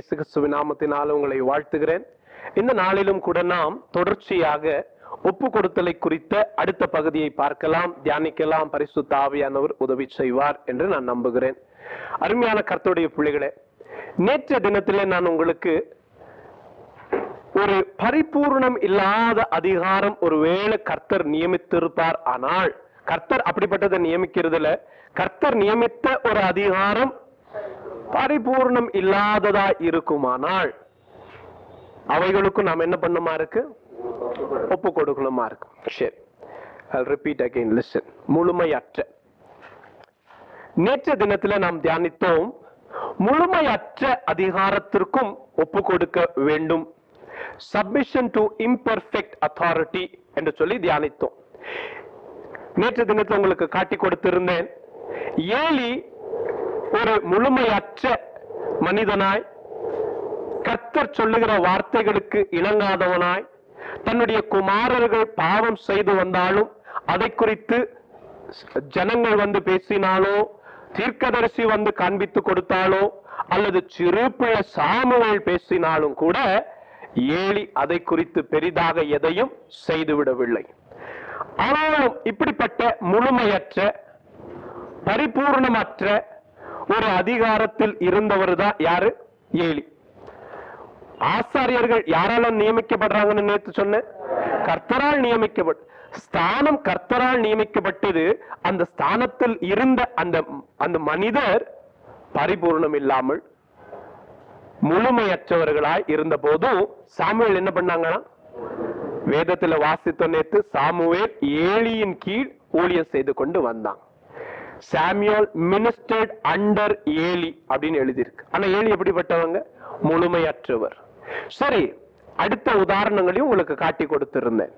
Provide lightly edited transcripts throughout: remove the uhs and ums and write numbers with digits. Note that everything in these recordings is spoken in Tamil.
இயேசு கிறிஸ்துவின் நாமத்தினால் உங்களை வாழ்த்துகிறேன். இந்த நாளிலும் கூட நாம் தொடர்ச்சியாக ஒப்பு கொடுத்தலை குறித்த அடுத்த பகுதியை பார்க்கலாம், தியானிக்கலாம். பரிசுத்த ஆவியானவர் உதவி செய்வார் என்று நான் நம்புகிறேன். அருமையான கர்த்தருடைய பிள்ளைகளே, நேற்றைய தினத்திலே நான் உங்களுக்கு ஒரு பரிபூர்ணம் இல்லாத அதிகாரம் ஒருவேளை கர்த்தர் நியமித்திருப்பார். ஆனால் கர்த்தர் அப்படிப்பட்டதை நியமிக்கிறதுல, கர்த்தர் நியமித்த ஒரு அதிகாரம் பரிபூர்ணம் இல்லாததா இருக்குமானால் அவைகளுக்கும் நாம் என்ன பண்ணுமா இருக்கு? ஒப்பு கொடுக்கணுமா இருக்கு. சரி, I'll repeat again, listen. முழுமையற்ற. நேற்றைய தினத்துல நாம் தியானித்தோம், முழுமையற்ற அதிகாரத்திற்கும் ஒப்பு கொடுக்க வேண்டும். Submission to imperfect authority என்று சொல்லி தியானித்தோம். நேற்றைய தினத்துல உங்களுக்கு காட்டி கொடுத்திருந்தேன், ஏலி ஒரு முழுமையற்ற மனிதனாய், கர்த்தர் சொல்லுகிற வார்த்தைகளுக்கு இணங்காதவனாய், தன்னுடைய குமாரர்கள் பாவம் செய்து வந்தாலும் அதை குறித்து ஜனங்கள் வந்து பேசினாலோ, தீர்க்கதரிசி வந்து காண்பித்து கொடுத்தாலோ, அல்லது சிறு பிள்ளை சாமுவேல் பேசினாலும் கூட ஏலி அதை குறித்து பெரிதாக எதையும் செய்துவிடவில்லை. ஆனாலும் இப்படிப்பட்ட முழுமையற்ற பரிபூர்ணமற்ற ஒரு அதிகாரத்தில் இருந்தவர் தான் யாரு? ஏலி. ஆசாரியர்கள் யாரால நியமிக்கப்படுறாங்கன்னு நேற்று சொன்ன, கர்த்தரால் நியமிக்கப்பட்டு, ஸ்தானம் கர்த்தரால் நியமிக்கப்பட்டது. அந்த ஸ்தானத்தில் இருந்த அந்த மனிதர் பரிபூர்ணம் இல்லாமல் முழுமையற்றவர்களாய் இருந்த போதும் சாமுவேல் என்ன பண்ணாங்கன்னா, வேதத்துல வாசித்த நேற்று, சாமுவேல் ஏலியின் கீழ் ஊழியம் செய்து கொண்டு வந்தான். சாமுவேல் மினிஸ்டர்ட் அண்டர் ஏலி அப்படின்னு எழுதியிருக்கு. ஆனா ஏலி எப்படிப்பட்டவங்க? முழுமையற்றவர். சரி, அடுத்த உதாரணங்களையும் உங்களுக்கு காட்டி கொடுத்திருந்தேன்.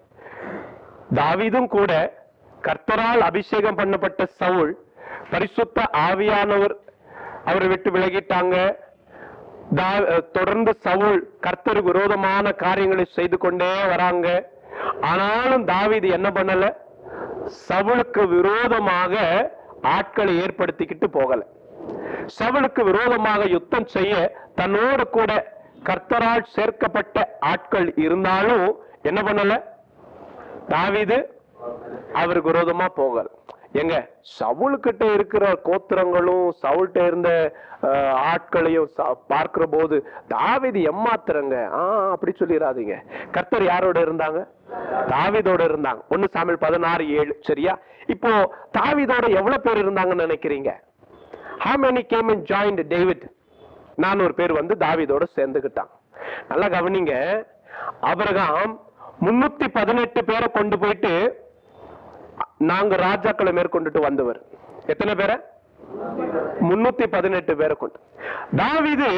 தாவீதும் கூட கர்த்தரால் அபிஷேகம் பண்ணப்பட்ட சவுல், பரிசுத்த ஆவியானவர் அவரை விட்டு விலகிட்டாங்க. தொடர்ந்து சவுல் கர்த்தருக்கு விரோதமான காரியங்களை செய்து கொண்டே வராங்க. ஆனாலும் தாவீது என்ன பண்ணல? சவுலுக்கு விரோதமாக ஆட்களை ஏற்படுத்திக்கிட்டு போகல. சவுலுக்கு விரோதமாக யுத்தம் செய்ய தன்னோடு கூட கர்த்தரால் சேர்க்கப்பட்ட ஆட்கள் இருந்தாலும் என்ன பண்ணல? தாவீது அவருக்கு விரோதமா போகல. எங்க சவுல்கிட்ட இருக்கிற கோத்திரங்களும் சவுல்கிட்ட இருந்த ஆட்களையும் பார்க்கிற போது தாவீது ஏமாத்துறங்க அப்படி சொல்லிடாதீங்க. கர்த்தர் யாரோட இருந்தாங்க? தாவீதோட இருந்தாங்க. 1 சாமுவேல் 16:7. சரியா? இப்போ தாவீதோட எவ்வளவு பேர் இருந்தாங்கன்னு நினைக்கிறீங்க? How many came and joined David? 400 பேர் வந்து தாவீதோட சேர்ந்துக்கிட்டாங்க. நல்லா கவனிங்க, ஆபிரகாம் 318 பேரை கொண்டு போயிட்டு நாங்க ராஜாக்களை மேற்கொண்டுட்டு வந்தவர். எத்தனை பேரை? 318 பேரை கொண்டு. தாவீது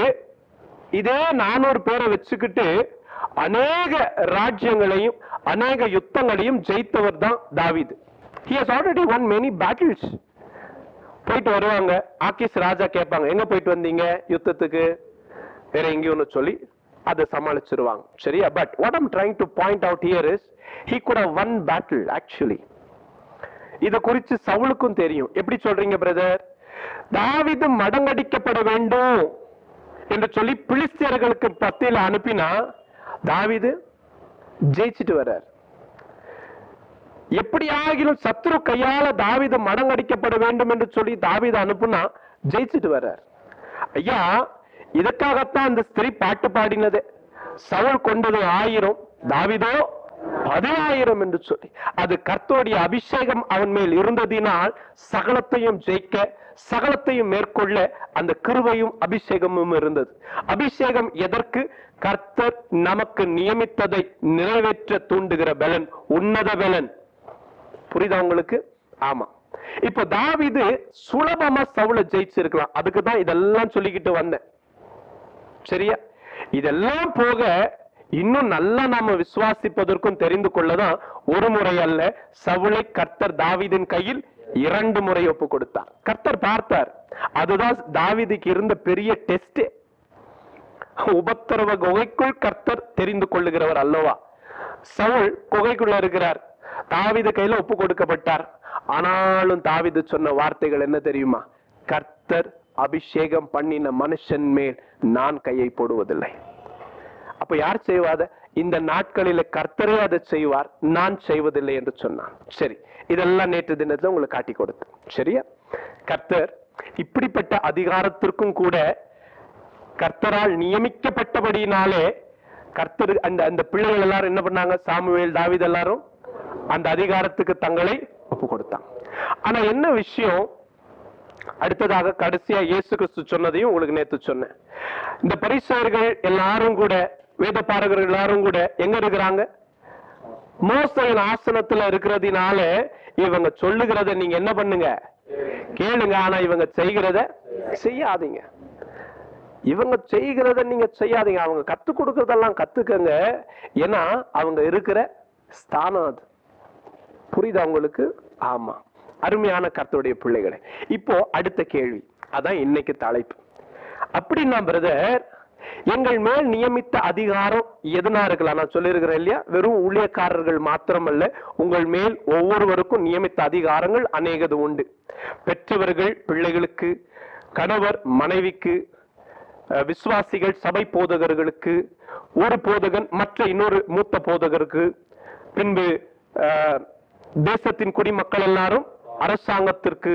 இதே 400 பேரை வச்சுக்கிட்டு அநேக ராஜ்யங்களையும் அநேக யுத்தங்களையும் ஜெயித்தவர் தான் தாவீது. He has already won many battles. போயிட்டு வருவாங்க, ஆக்கீஸ் ராஜா கேட்பாங்க, எங்க போயிட்டு வந்தீங்க யுத்தத்துக்கு? வேற எங்கேயும் சொல்லி அதை சமாளிச்சிருவாங்க. சரியா? But what I'm trying to point out here is he could have won battle actually. இத குறித்து சவுலுக்கும் தெரியும். எப்படி சொல்றீங்க பிரதர்? தாவீது மடங்கடிக்கப்பட வேண்டும் என்று சொல்லி பிலிஸ்தியர்களுக்கு பத்தியில அனுப்பினா தாவீது ஜெயிச்சிட்டு வர்றார். எப்படியாகிலும் சத்ரு கையால தாவீது மடங்கடிக்கப்பட வேண்டும் என்று சொல்லி தாவீது அனுப்புனா ஜெயிச்சிட்டு வர்றார். ஐயா, இதற்காகத்தான் அந்த ஸ்திரீ பாட்டு பாடினது. சவுல் கொண்டது 1000, தாவீதோ 10,000 என்று சொல்லி. அது கர்த்தருடைய அபிஷேகம் அவன் மேல் இருந்ததினால் சகலத்தையும் ஜெயிக்க, சகலத்தையும் மேற்கொள்ள அந்த கிருபையும் அபிஷேகமும் இருந்தது. அபிஷேகம் எதற்கு? கர்த்தர் நமக்கு நியமித்ததை நிறைவேற்ற தூண்டுகிற பலன், உன்னத பலன். புரியுதா உங்களுக்கு? ஆமா. இப்ப தாவீது சுலபமா சவுல ஜெயிச்சிருக்கலாம். அதுக்கு தான் இதெல்லாம் சொல்லிக்கிட்டு வந்தேன். சரியா? இதெல்லாம் போக இன்னும் நல்லா நாம விசுவாசிப்பதற்கும் தெரிந்து கொள்ளதான் ஒரு முறை அல்ல, சவுலை கர்த்தர் தாவீதின் கையில் 2 முறை ஒப்பு கொடுத்தார். கர்த்தர் பார்த்தார். அதுதான் தாவீதுக்கு இருந்த பெரிய டெஸ்ட். உபத்திரவ குகைக்குள் கர்த்தர் தெரிந்து கொள்ளுகிறவர் அல்லவா? சவுல் குகைக்குள்ள இருக்கிறார், தாவீது கையில ஒப்பு கொடுக்கப்பட்டார். ஆனாலும் தாவீது சொன்ன வார்த்தைகள் என்ன தெரியுமா? கர்த்தர் அபிஷேகம் பண்ணின மனுஷன் மேல் நான் கையை போடுவதில்லை. அப்ப யார் செய்வாத? இந்த நாட்களில கர்த்தரே அதை செய்வார், நான் செய்வதில்லை என்று சொன்னான். சரி, இதெல்லாம் நேற்று தினத்துல உங்களுக்கு காட்டி கொடுத்து. சரியா? கர்த்தர் இப்படிப்பட்ட அதிகாரத்திற்கும் கூட கர்த்தரால் நியமிக்கப்பட்டபடியினாலே கர்த்தர் அந்த பிள்ளைகள் எல்லாரும் என்ன பண்ணாங்க? சாமுவேல், தாவீது எல்லாரும் அந்த அதிகாரத்துக்கு தங்களை ஒப்பு கொடுத்தாங்க. ஆனா என்ன விஷயம்? அடுத்ததாக கடைசியா இயேசு கிறிஸ்து சொன்னதையும் உங்களுக்கு நேத்து சொன்னேன். இந்த பரிசேயர்கள் எல்லாரும் கூட, வேத பாரகர்கள் எல்லாரும் கூட எங்க இருக்கிறாங்க? மோசேயின் ஆசனத்துல இருக்கிறதுனால இவங்க சொல்லுகிறத நீங்க என்ன பண்ணுங்க? கேளுங்க. ஆனா இவங்க செய்கிறத செய்யாதீங்க. இவங்க செய்கிறத நீங்க செய்யாதீங்க. அவங்க கத்து கொடுக்கறதெல்லாம் கத்துக்கங்க. ஏன்னா அவங்க இருக்கிற ஸ்தானம் அது. புரியுதா உங்களுக்கு? ஆமா, அருமையான கர்த்தருடைய பிள்ளைகளே. இப்போ அடுத்த கேள்வி, அதான் இன்னைக்கு தலைப்பு. அப்படின்னா பிரதர், எங்கள் மேல் நியமித்த அதிகாரம் எதுனா இருக்கலாம்? நான் சொல்லியிருக்கிறேன் இல்லையா, வெறும் ஊழியக்காரர்கள் மாத்திரமல்ல, உங்கள் மேல் ஒவ்வொருவருக்கும் நியமித்த அதிகாரங்கள் அநேகது உண்டு. பெற்றவர்கள் பிள்ளைகளுக்கு, கணவர் மனைவிக்கு, விசுவாசிகள் சபை போதகர்களுக்கு, ஒரு போதகன் மற்ற இன்னொரு மூத்த போதகருக்கு, பின்பு தேசத்தின் குடிமக்கள் எல்லாரும் அரசாங்கத்திற்கு,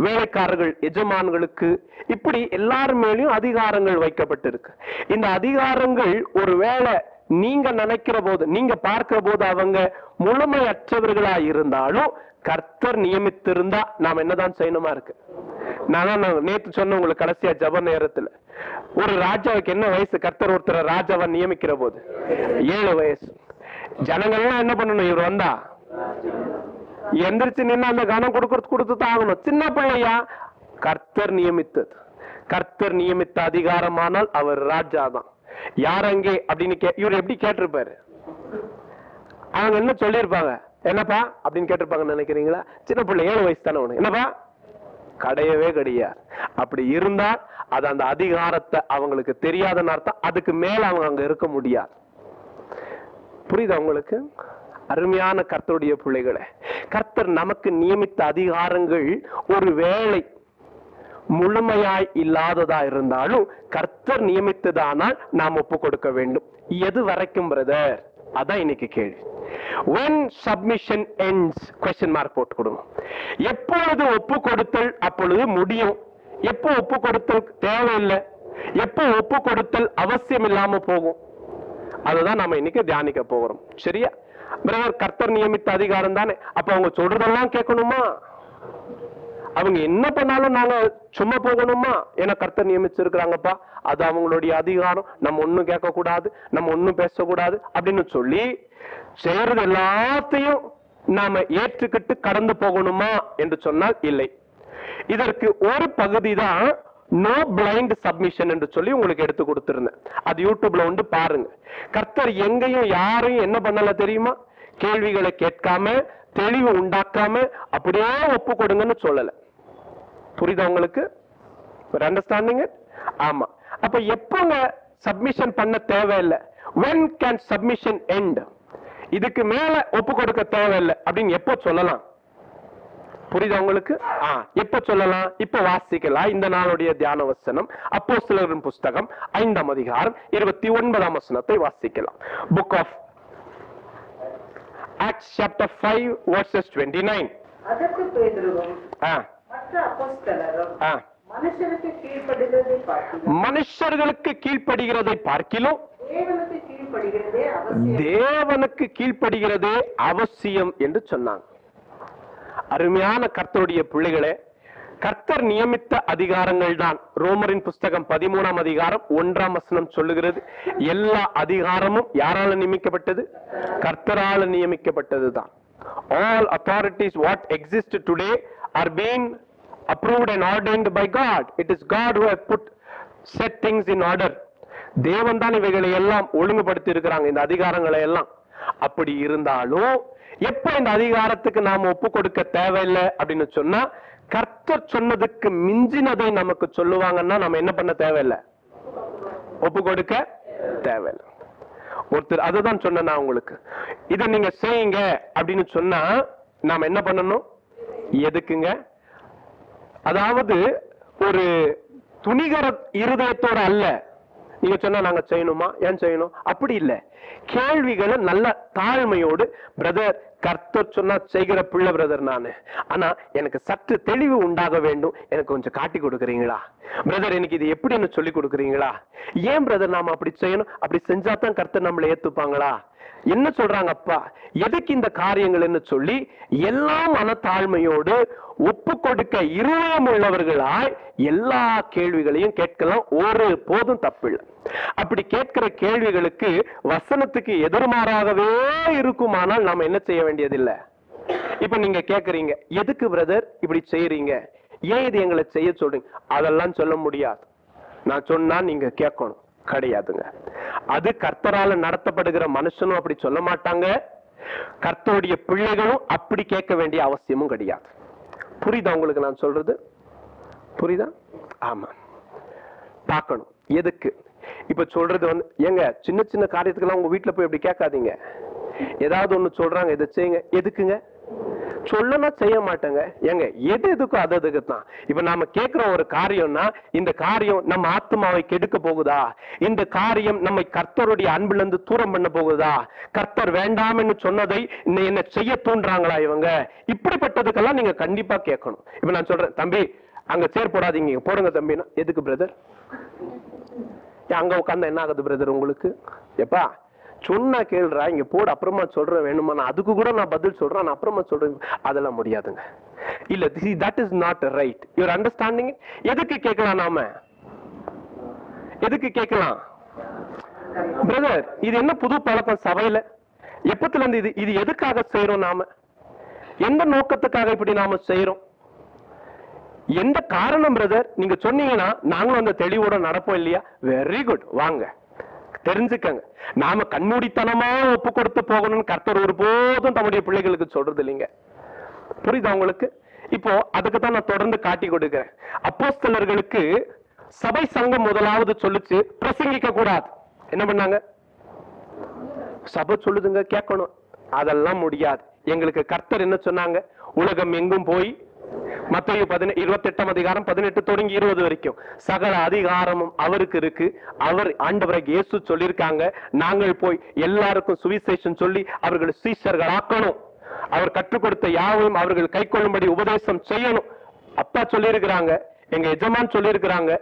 வேலைக்காரர்கள் எஜமான்களுக்கு, இப்படி எல்லாரும் மேலேயும் அதிகாரங்கள் வைக்கப்பட்டிருக்கு. இந்த அதிகாரங்கள் ஒருவேளை நீங்க நினைக்கிற போது, நீங்க பார்க்கிற போது அவங்க முழுமையற்றவர்களா இருந்தாலும் கர்த்தர் நியமித்திருந்தா நாம் என்னதான் செய்யணுமா இருக்கு. நான் நேற்று சொன்ன உங்களுக்கு கடைசியா ஜப நேரத்துல, ஒரு ராஜாவுக்கு என்ன வயசு? கர்த்தர் ஒருத்தர் ராஜாவை நியமிக்கிற போது 7 வயசு. ஜனங்கள்லாம் என்ன பண்ணணும்? இவர் வந்தா எந்திரிச்சு நின்று அந்த கனம் கொடுத்துதான் ஆகணும். சின்ன பிள்ளையா? கர்த்தர் நியமித்தது. கர்த்தர் நியமித்த அதிகாரமானால் அவர் ராஜா தான். யார் அங்கே அப்படின்னு இவர் எப்படி கேட்டிருப்பாரு? அவங்க என்ன சொல்லியிருப்பாங்க? என்னப்பா அப்படின்னு கேட்டிருப்பாங்க நினைக்கிறீங்களா? சின்ன பிள்ளை 7 வயசு தானே உனக்கு, என்னப்பா? கிடையவே கிடையாது. அப்படி இருந்தா அது அந்த அதிகாரத்தை அவங்களுக்கு தெரியாதன்னு அர்த்தம். அதுக்கு மேல அவங்க அங்க இருக்க முடியாது. புரியுதா உங்களுக்கு? அருமையான கர்த்தருடைய பிள்ளைகளே, கர்த்தர் நமக்கு நியமித்த அதிகாரங்கள் ஒரு வேளை முழுமையாய் இல்லாததா இருந்தாலும் கர்த்தர் நியமித்ததானால் நாம் ஒப்பு கொடுக்க வேண்டும். எது வரைக்கும் பிரதர்? அதான் இன்னைக்கு கேள்வி. when submission ends question mark போட்டு கொடுங்க. எப்பொழுது ஒப்பு கொடுத்தல் அப்பொழுது முடியும்? எப்போ ஒப்பு கொடுத்தல் தேவையில்லை? எப்போ ஒப்பு கொடுத்தல் அவசியம் இல்லாம போகும்? அதுதான் நாம இன்னைக்கு தியானிக்க போகிறோம். சரியா? பிரதர், கர்த்தர் நியமித்த அதிகாரம் தானே, அப்ப அவங்க சொல்றதெல்லாம் கேட்கணுமா? அவங்க என்ன பண்ணாலும் நாங்க சும்மா போகணுமா? ஏன்னா கர்த்தர் நியமிச்சிருக்கிறாங்கப்பா, அது அவங்களுடைய அதிகாரம், நம்ம ஒண்ணும் கேட்க கூடாது, நம்ம ஒண்ணும் பேசக்கூடாது அப்படின்னு சொல்லி செய்யறது எல்லாத்தையும் நாம ஏற்றுக்கிட்டு கடந்து போகணுமா என்று சொன்னால் இல்லை. இதற்கு ஒரு பகுதி தான் நோ பிளைண்ட் சப்மிஷன் என்று சொல்லி உங்களுக்கு எடுத்து கொடுத்திருந்தேன். அது யூடியூப்ல வந்து பாருங்க. கர்த்தர் எங்கேயும் யாரையும் என்ன பண்ணல தெரியுமா? கேள்விகளை கேட்காம, தெளிவு உண்டாக்காம அப்படியே ஒப்பு கொடுங்கன்னு சொல்லல. புரியுதா உங்களுக்கு? அண்டர்ஸ்டாண்டிங்? ஆமா. அப்ப எப்பங்க சப்மிஷன் பண்ண தேவையில்லை? when can submission end? இதுக்கு மேல ஒப்பு கொடுக்க தேவையில்லை அப்படின்னு எப்போ சொல்லலாம்? புரியுதா உங்களுக்கு? எப்ப சொல்லலாம்? இப்ப வாசிக்கலாம். இந்த நாளுடைய தியான வசனம் அப்போஸ்தலரின் புஸ்தகம் 5ஆம் அதிகாரம் 29ஆம் வசனத்தை வாசிக்கலாம். Book of Acts chapter 5 verses 29. அதற்கு பேதுருவும் மற்ற அப்போஸ்தலரும் மனுஷர்களுக்கு கீழ்ப்படுகிறதை பார்க்கிலும் தேவனுக்கு கீழ்ப்படுகிறதே அவசியம் என்று சொன்னாங்க. அருமையான கர்த்தருடைய பிள்ளைகளே, கர்த்தர் நியமித்த அதிகாரங்கள் தான் ரோமரின் புஸ்தகம் 13ஆம் அதிகாரம் 1ஆம் வசனம் சொல்லுகிறது. எல்லா அதிகாரமும் யாரால நியமிக்கப்பட்டது? கர்த்தரால நியமிக்கப்பட்டது தான். all authorities what exist today are being approved and ordained by God. It is God who has put set things in order. தேவன் தான் இவைகளை எல்லாம் ஒழுங்குபடுத்தி இருக்கிறாங்க, இந்த அதிகாரங்களை எல்லாம். அப்படி இருந்தாலும் எப்ப இந்த அதிகாரத்துக்கு நாம ஒப்பு கொடுக்க தேவையில்லை அப்படின்னு சொன்னா, கர்த்தர் சொன்னதுக்கு மிஞ்சினதை நமக்கு சொல்லுவாங்கன்னா நம்ம என்ன பண்ண தேவையில்லை? ஒப்பு கொடுக்க தேவையில்லை. ஒருத்தர் அதுதான் சொன்ன உங்களுக்கு, இதை நீங்க செய்யுங்க அப்படின்னு சொன்னா நாம என்ன பண்ணணும்? எதுக்குங்க? அதாவது ஒரு துணிகர இருதயத்தோட அல்ல. நீங்க சொன்னா நாங்க செய்யணுமா, ஏன் செய்யணும், அப்படி இல்ல. கேள்விகளை நல்ல தாழ்மையோடு, பிரதர் கர்த்தர் சொன்னா செய்கிற பிள்ளை பிரதர் நானு, ஆனா எனக்கு சற்று தெளிவு உண்டாக வேண்டும், எனக்கு கொஞ்சம் காட்டி கொடுக்குறீங்களா பிரதர், எனக்கு இது எப்படின்னு சொல்லி கொடுக்குறீங்களா, ஏன் பிரதர் நாம அப்படி செய்யணும், அப்படி செஞ்சாதான் கர்த்தர் நம்மளை ஏத்துப்பாங்களா, என்ன சொல்றாங்க அப்பா, எதுக்கு இந்த காரியங்கள் சொல்லி எல்லா மனத்தாழ்மையோடு ஒப்பு கொடுக்க இருதயம் உள்ளவர்களாய் எல்லா கேள்விகளையும் கேட்கலாம். ஒரு போதும் தப்பில்லை. அப்படி கேட்கிற கேள்விகளுக்கு வசனத்துக்கு எதிர்மாறாகவே இருக்குமானால் நாம என்ன செய்ய வேண்டியதில்லை. இப்ப நீங்க கேக்குறீங்க, எதுக்கு பிரதர் இப்படி செய்யறீங்க, ஏன் இது எங்களை செய்ய சொல்றீங்க, அதெல்லாம் சொல்ல முடியாது. நான் சொன்னா நீங்க கேட்கணும், கிடையாதுங்க. அது கர்த்தரால நடத்தப்படுகிற மனுஷனும் அப்படி சொல்ல மாட்டாங்க, கர்த்தருடைய பிள்ளைகளும் அப்படி கேட்க வேண்டிய அவசியமும் கிடையாது. புரியுதா உங்களுக்கு நான் சொல்றது, புரியுதா? ஆமா, பார்க்கணும் எதுக்கு. இப்ப சொல்றது ஏங்க சின்ன சின்ன காரியத்துக்கெல்லாம் உங்க வீட்டுல போய் அப்படி கேட்காதீங்க. ஏதாவது ஒண்ணு சொல்றாங்க, இதை செய்யுங்க, எதுக்குங்க, சொல்லனா செய்ய மாட்டேங்க. ஏங்க எது எதுக்கும் அது அதுக்கு தான். இப்ப நாம கேட்கிற ஒரு காரியம்னா, இந்த காரியம் நம்ம ஆத்மாவை கெடுக்க போகுதா, இந்த காரியம் நம்மை கர்த்தருடைய அன்புல இருந்து தூரம் பண்ண போகுதா, கர்த்தர் வேண்டாம்னு சொன்னதை என்ன செய்ய தூண்டுறாங்களா இவங்க, இப்படிப்பட்டதுக்கெல்லாம் நீங்க கண்டிப்பா கேட்கணும். இப்ப நான் சொல்றேன், தம்பி அங்க சேர் போடாதீங்க, போடுங்க தம்பினா, எதுக்கு பிரதர், அங்க உட்கார்ந்தா என்ன ஆகுது பிரதர் உங்களுக்கு, எப்பா சொன்னா கேள்றா, இங்க போடு, அப்புறமா சொல்றேன் வேணுமா, நான் அதுக்கு கூட நான் பதில் சொல்றேன், நான் அப்புறமா சொல்றேன், அதெல்லாம் முடியாதுங்க. இல்ல, that is not right, you are understanding it. எதுக்கு கேட்கலாம், நாம எதுக்கு கேட்கலாம் பிரதர், இது என்ன புது பழக்கம் சபையில, எப்பத்துல இருந்து இது எதுக்காக செய்யறோம், நாம எந்த நோக்கத்துக்காக இப்படி நாம செய்யறோம், எந்த காரணம் பிரதர் நீங்க சொன்னீங்கன்னா நாங்களும் அந்த தெளிவோட நடப்போம் இல்லையா. வெரி குட், வாங்க தெரிஞ்சுக்கங்க. நாம கண்மூடித்தனமா ஒப்பு கொடுத்து போகணும்னு கர்த்தர் ஒருபோதும் தம்முடைய பிள்ளைகளுக்கு சொல்றது இல்லைங்க. புரியுதா உங்களுக்கு? இப்போ அதுக்கு தான் நான் தொடர்ந்து காட்டி கொடுக்கிறேன். அப்போஸ்தலர்களுக்கு சபை சங்கம் முதலாவது சொல்லுச்சு, பிரசங்கிக்க கூடாது. என்ன பண்ணாங்க, சபை சொல்லுதுங்க கேட்கணும், அதெல்லாம் முடியாது. எங்களுக்கு கர்த்தர் என்ன சொன்னாங்க, உலகம் எங்கும் போய், மத்தேயு 28 அதிகாரம் 18 தொடங்கி 20 வரைக்கும் சகல அதிகாரமும் அவருக்கு இருக்கு. அவர் ஆண்டவராகிய இயேசு சொல்லியிருக்காங்க, நாங்கள் போய் எல்லாருக்கும் சுவிசேஷம் சொல்லி அவர்கள் சீஷர்கள் ஆக்கணும், அவர் கற்றுக் கொடுத்த யாவையும் அவர்கள் கை கொள்ளும்படி உபதேசம் செய்யணும். அப்பா சொல்லியிருக்கிறாங்க, எங்க எஜமான் சொல்லியிருக்கிறாங்க,